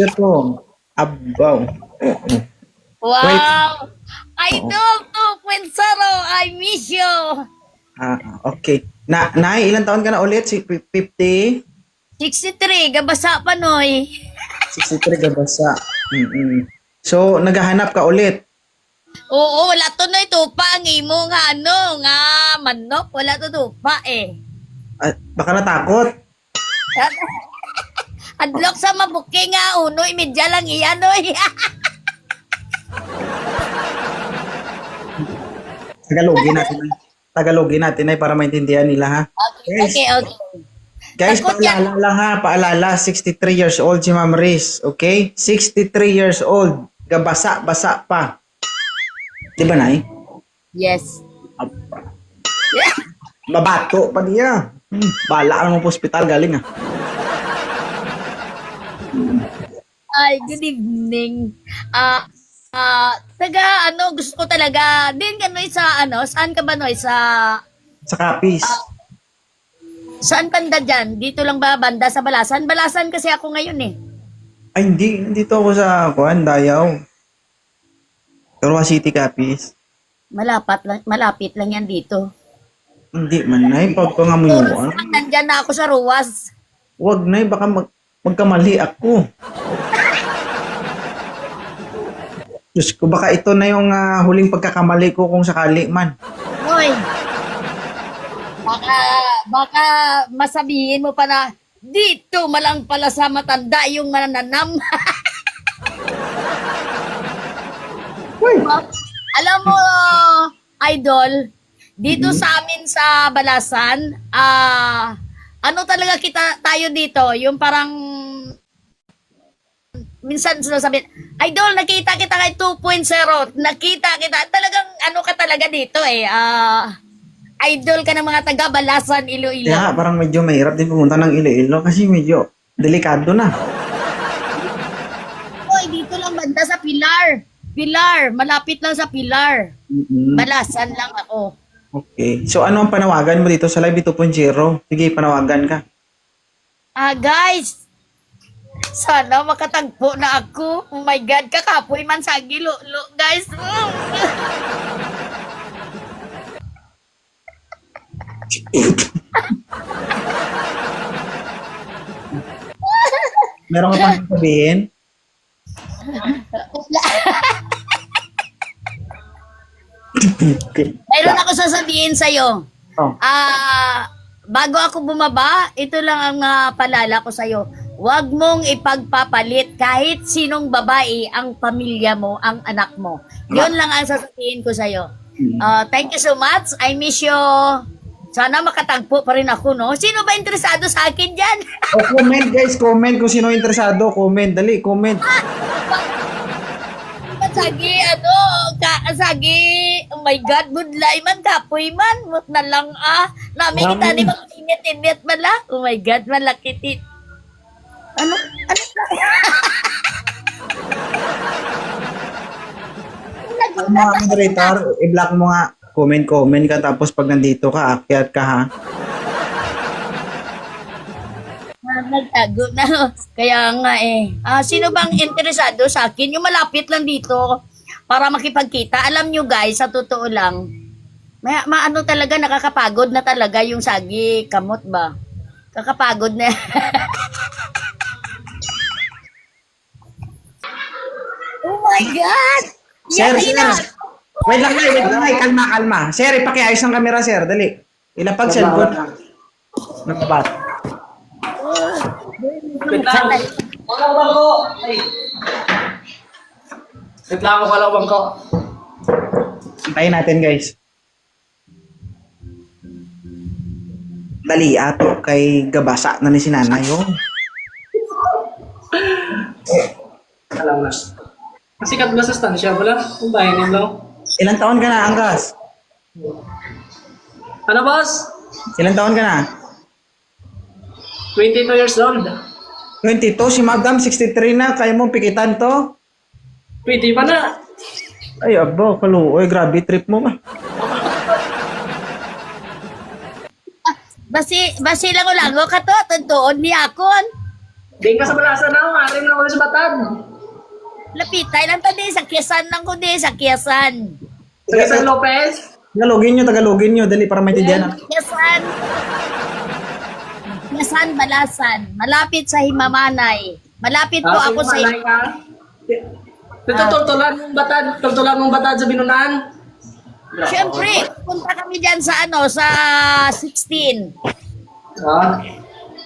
Ito. Abaw. Oo. Wait. Wow! Oo. Idol 2.0, I miss you! Okay. Ilang taon ka na ulit? 50? 63, gabasa pa noy. 63 ka basa. Mm-mm. So, naghahanap ka ulit. Oo, wala to na tupa ang imo nga nga manok, wala to tupa eh. Baka natakot. Adlok sa mabuking nga uno, imedya lang iyan noy. Tagalogin natin ay para maintindihan nila ha. Okay. Guys, Takot yan. paalala lang ha, paalala, 63 years old si Ma'am Riz, okay? 63 years old, gabasa-basa pa. Di ba, Nay? Yes. Mabato pa niya. Bala ka naman po ospital, galing ah. Ay, good evening. Gusto ko talaga, din ka noy sa saan ka ba noy Sa Capiz. saan banda dyan? Dito lang ba banda sa Balasan? Balasan kasi ako ngayon eh. Ay, hindi. Dito ako sa Dayaw. Carwa City, Capiz. Malapit lang yan dito. Hindi man, Nay. Pag ko nga mo yun. Nandyan na ako sa Ruwas. Huwag, Nay. Baka magkamali ako. Diyos ko, baka ito na yung huling pagkakamali ko kung sakali man. Hoy. Baka masabihin mo pa na dito malang pala sa matanda yung mananam. Uy, Alam mo, idol, dito sa amin sa Balasan, ano talaga tayo dito? Yung parang minsan sinasabi, idol, nakita kita kay 2.0. Nakita kita. Talagang ano ka talaga dito eh. Idol ka ng mga taga Balasan, Iloilo. kaya parang medyo mahirap din pumunta ng Iloilo kasi medyo delikado na. Hoy, dito lang banda sa Pilar. Pilar, malapit lang sa Pilar. Mm-mm. Balasan lang ako. Okay. So, ano ang panawagan mo dito sa Live 2.0? Sige, panawagan ka. Guys, sana makatagpo na ako. Oh my God, kakapoy man sa gilo. Guys. Meron ka pang sabihin? Okay. Mayroon ako sasabihin sa'yo. Oh. Bago ako bumaba, ito lang ang palala ko sa'yo. Huwag mong ipagpapalit kahit sinong babae ang pamilya mo, ang anak mo. Yun lang ang sasabihin ko sa'yo. Thank you so much. I miss you. Sana makatagpo pa rin ako, no? Sino ba interesado sa akin dyan? Comment guys, comment kung sino interesado. Comment, dali, comment. Sagi, oh my God, budlay man, kapoy man, mut na lang namin kita ni mag-init-init mala, oh my God, malaki ano Mga moderator, i-block mo nga. Comment ka tapos pag nandito ka, akyat ka ha. nagtago na, kaya nga eh, sino bang interesado sa akin, yung malapit lang dito, para makipagkita, alam nyo guys, sa totoo lang, maano talaga, nakakapagod na talaga yung sagi, kamot ba? Kakapagod na. Oh my God! Sir, Yan na. sir. Wait lang, kalma. Sir, ipakiayos ng camera, sir. Dali. Ilapag cellphone. Nakabat. Wait lang. Walang bangko. Ay. Wait lang, walang bangko. Antayin natin, guys. Dali, ato kay Gabasa na ni sinanay. Oh. Alam na. Sikat ba sa stansya? Wala? Kung bahay nilo. Ilang taon ka na, Anggas? Ano, boss? Ilang taon ka na? 22 years old. 22, si Madam, 63 na. Kaya mo pikitan to? Pwede pa na. Ay, abo, kaluoy. Grabe trip mo ba? Basi lang ko lang, ka to, tuntuon ni akon. Di ka sa balasan na, maaaring na ako sa batad. Lapitay lang to di sa Quezon lang ko di sa Quezon. Sige, San Lopez. Tagalogin nyo, dali para maintindihan natin. Quezon. Quezon, Balasan. Malapit sa Himamanay. Malapit po ako sa... Tultulan mong batad sa Binunan. Siyempre, punta kami dyan sa ano, sa 16. Ah,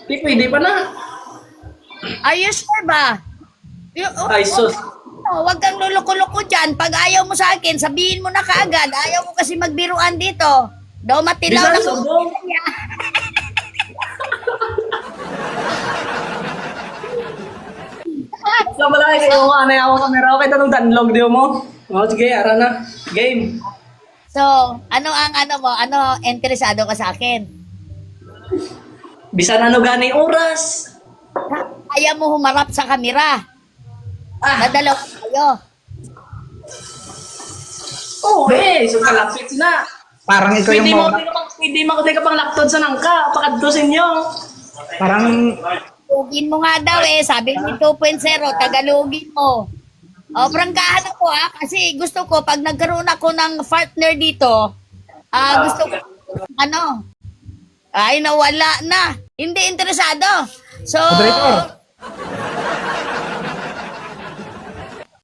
di pwede pa na. Are you sure ba? Ay, sus. Huwag kang luluko-luko dyan. Pag ayaw mo sa akin, sabihin mo na kaagad. Ayaw mo kasi magbiruan dito. Daw matilaw Bisan na subong. Sa malaki kayo mga anay ako kamera. Okay, tanong danlog di mo. Oh, sige, ara na. Game. So, ano ang ano mo? Ano, interesado ka sa akin? Bisan ano gani oras. Ayaw mo humarap sa kamera. Dadalaw kayo. Oh, so kalapit na. Parang ikaw yung Pwede mo ka pang laktod sa nangka. Pakadtosin nyo. parang Tagalogin mo nga daw eh. Sabi ni 2.0, Tagalogin mo. O, prangkahan ako kasi gusto ko, pag nagkaroon ako ng partner dito, gusto ko, nawala na. Hindi interesado. So, Moderator.